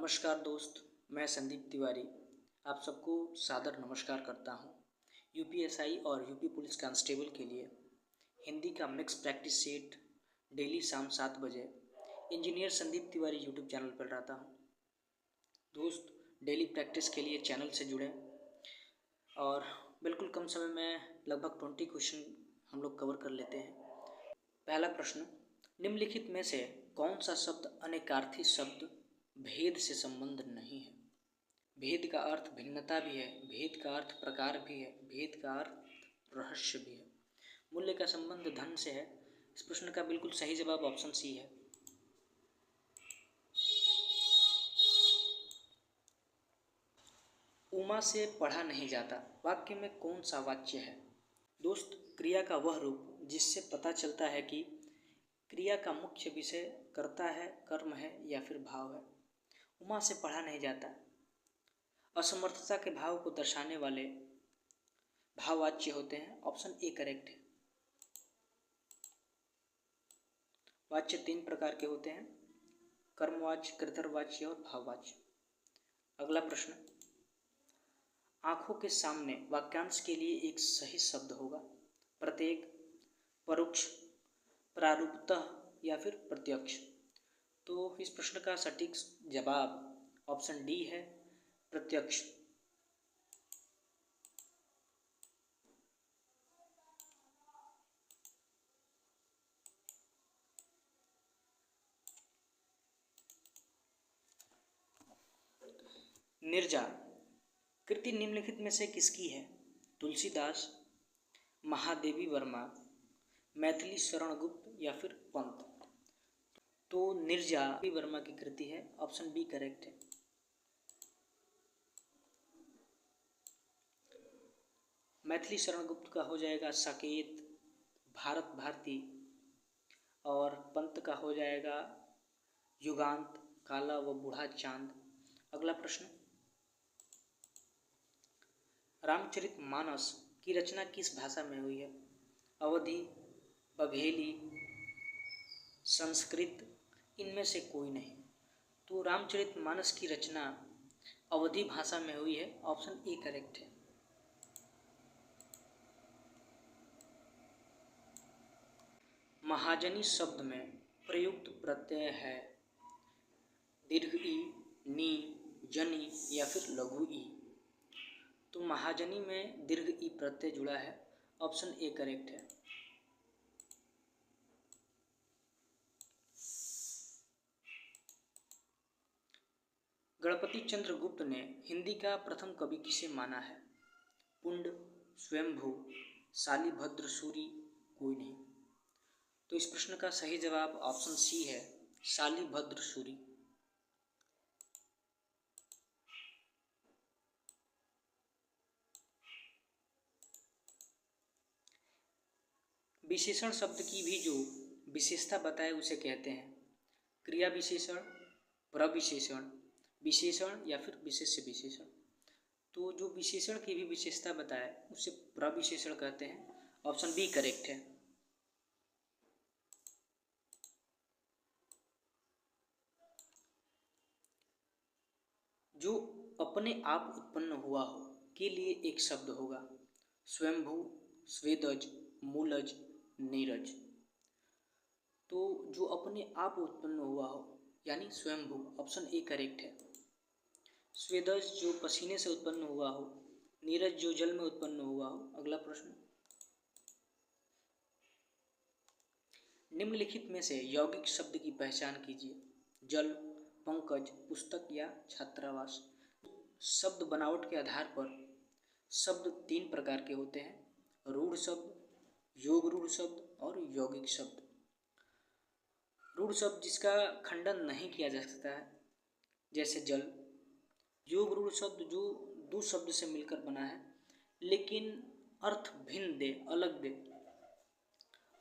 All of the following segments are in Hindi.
नमस्कार दोस्त, मैं संदीप तिवारी आप सबको सादर नमस्कार करता हूँ। यूपीएसआई और यूपी पुलिस कांस्टेबल के लिए हिंदी का मिक्स प्रैक्टिस सेट डेली शाम 7 बजे engineer Sandeep Tiwari YouTube channel पर लाता हूँ। दोस्त, डेली प्रैक्टिस के लिए चैनल से जुड़ें और बिल्कुल कम समय में लगभग 20 क्वेश्चन हम लोग कवर कर लेते हैं। पहला प्रश्न, निम्नलिखित में से कौन सा शब्द अनेकार्थी शब्द भेद से संबंध नहीं है? भेद का अर्थ भिन्नता भी है, भेद का अर्थ प्रकार भी है, भेद का अर्थ रहस्य भी है। मूल्य का संबंध धन से है। इस प्रश्न का बिल्कुल सही जवाब ऑप्शन सी है। उमा से पढ़ा नहीं जाता वाक्य में कौन सा वाच्य है? दोस्त, क्रिया का वह रूप जिससे पता चलता है कि क्रिया का मुख्य विषय कर्ता है, कर्म है या फिर भाव है। उमा से पढ़ा नहीं जाता असमर्थता के भाव को दर्शाने वाले भाववाच्य होते हैं। ऑप्शन ए करेक्ट है। वाच्य 3 प्रकार के होते हैं, कर्मवाच्य, कर्तव्यवाच्य और भाववाच्य। अगला प्रश्न, आंखों के सामने वाक्यांश के लिए एक सही शब्द होगा। प्रत्येक, परोक्ष, प्रारूपतः या फिर प्रत्यक्ष। तो इस प्रश्न का सटीक जवाब ऑप्शन डी है, प्रत्यक्ष। निर्जा कृति निम्नलिखित में से किसकी है? तुलसीदास, महादेवी वर्मा, मैथिली शरण गुप्त या फिर पंत। तो निर्जा वर्मा की कृति है। ऑप्शन बी करेक्ट है। मैथिली शरण गुप्त का हो जाएगा साकेत, भारत भारती, और पंत का हो जाएगा युगांत, काला व बूढ़ा चांद। अगला प्रश्न, रामचरितमानस की रचना किस भाषा में हुई है? अवधी, बघेली, संस्कृत, इनमें से कोई नहीं। तो रामचरितमानस की रचना अवधी भाषा में हुई है। ऑप्शन ए करेक्ट है। महाजनी शब्द में प्रयुक्त प्रत्यय है दीर्घ ई, नी, जनी या फिर लघु ई। तो महाजनी में दीर्घ ई प्रत्यय जुड़ा है। ऑप्शन ए करेक्ट है। गणपति चंद्र गुप्त ने हिंदी का प्रथम कवि किसे माना है? पुंड, स्वयंभू, शालिभद्र सूरि, कोई नहीं। तो इस प्रश्न का सही जवाब ऑप्शन सी है, शालिभद्र सूरि। विशेषण शब्द की भी जो विशेषता बताए उसे कहते हैं क्रिया विशेषण, प्रविशेषण, विशेषण या फिर विशेष्य विशेषण। तो जो विशेषण की भी विशेषता बताए उसे प्रविशेषण कहते हैं। ऑप्शन बी करेक्ट है। जो अपने आप उत्पन्न हुआ हो के लिए एक शब्द होगा। स्वयंभू, स्वेदज, मूलज, नीरज। तो जो अपने आप उत्पन्न हुआ हो यानी स्वयंभू। ऑप्शन ए करेक्ट है। स्वेदज जो पसीने से उत्पन्न हुआ हो, नीरज जो जल में उत्पन्न हुआ हो। अगला प्रश्न, निम्नलिखित में से यौगिक शब्द की पहचान कीजिए। जल, पंकज, पुस्तक या छात्रावास। शब्द बनावट के आधार पर शब्द 3 प्रकार के होते हैं, रूढ़ शब्द, योग रूढ़ शब्द और यौगिक शब्द। रूढ़ शब्द जिसका खंडन नहीं किया जा सकता है, जैसे जल। योग रूढ़ शब्द जो 2 शब्द से मिलकर बना है लेकिन अर्थ भिन्न दे, अलग दे।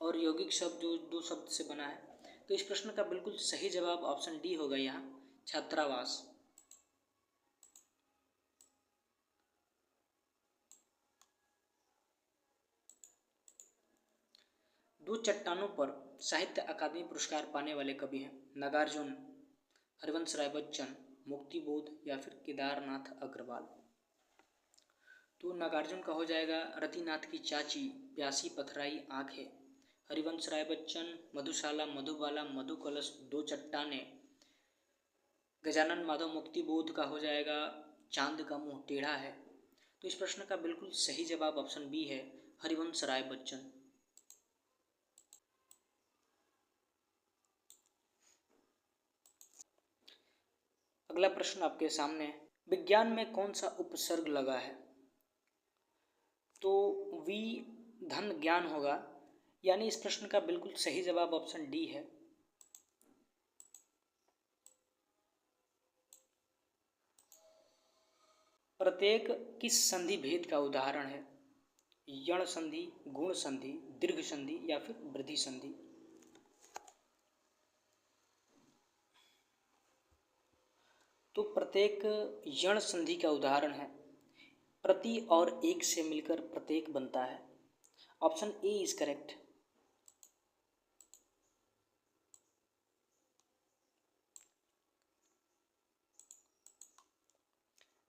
और यौगिक शब्द जो 2 शब्द से बना है। तो इस प्रश्न का बिल्कुल सही जवाब ऑप्शन डी होगा यहाँ, छात्रावास। दो चट्टानों पर साहित्य अकादमी पुरस्कार पाने वाले कवि हैं नागार्जुन, हरिवंश राय बच्चन मुक्तिबोध या फिर केदारनाथ अग्रवाल। तो नागार्जुन का हो जाएगा रतिनाथ की चाची, प्यासी पथराई आंखें, हरिवंश राय बच्चन, मधुशाला, मधुबाला, मधु कलश, दो चट्टाने। गजानन माधव मुक्तिबोध का हो जाएगा चांद का मुंह टेढ़ा है। तो इस प्रश्न का बिल्कुल सही जवाब ऑप्शन बी है, हरिवंश राय बच्चन। अगला प्रश्न आपके सामने, विज्ञान में कौन सा उपसर्ग लगा है? तो वी धन ज्ञान होगा, यानी इस प्रश्न का बिल्कुल सही जवाब ऑप्शन डी है। प्रत्येक किस संधि भेद का उदाहरण है? यण संधि, गुण संधि, दीर्घ संधि या फिर वृद्धि संधि। तो प्रत्येक यण संधि का उदाहरण है प्रति और एक से मिलकर प्रत्येक बनता है। Option A is correct.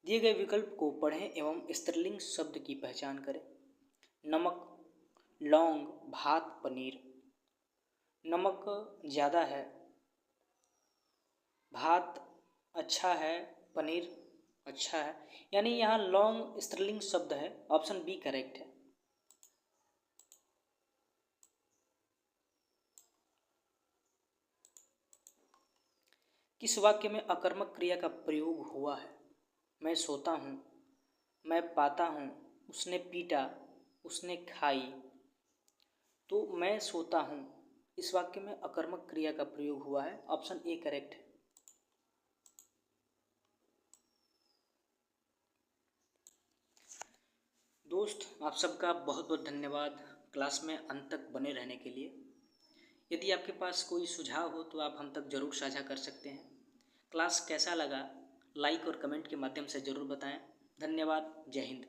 दिए गए विकल्प को पढ़ें एवं स्त्रीलिंग शब्द की पहचान करें। नमक, लौंग, भात, पनीर। नमक ज़्यादा है, भात अच्छा है, पनीर अच्छा है, यानी यहाँ लौंग स्त्रीलिंग शब्द है। ऑप्शन बी करेक्ट है। किस वाक्य में अकर्मक क्रिया का प्रयोग हुआ है? मैं सोता हूँ, मैं पाता हूँ, उसने पीटा, उसने खाई। तो मैं सोता हूँ, इस वाक्य में अकर्मक क्रिया का प्रयोग हुआ है। ऑप्शन ए करेक्ट है। दोस्त, आप सबका बहुत बहुत धन्यवाद क्लास में अंत तक बने रहने के लिए। यदि आपके पास कोई सुझाव हो तो आप हम तक ज़रूर साझा कर सकते हैं। क्लास कैसा लगा लाइक और कमेंट के माध्यम से ज़रूर बताएं। धन्यवाद। जय हिंद।